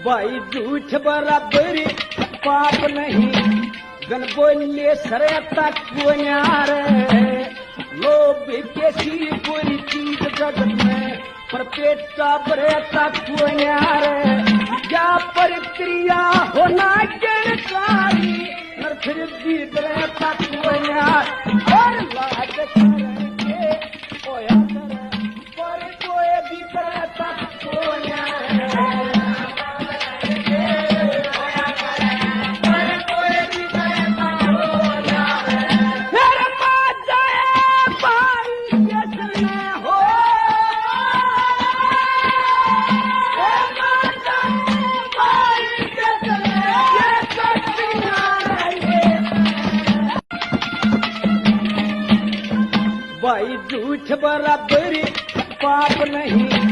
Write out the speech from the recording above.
भाई झूठ बराबरी पाप नहीं गन बोले सरे तक न्यार लोभ कैसी बुरी चीज जगत में पर पेटा बरे तक न्यार या प्रक्रिया होना जानकारी न फिर भी बरे तक न्यार और लाज करेंगे ओया करे पर कोई भी बरे तक न्यार भाई झूठ बराबरी पाप नहीं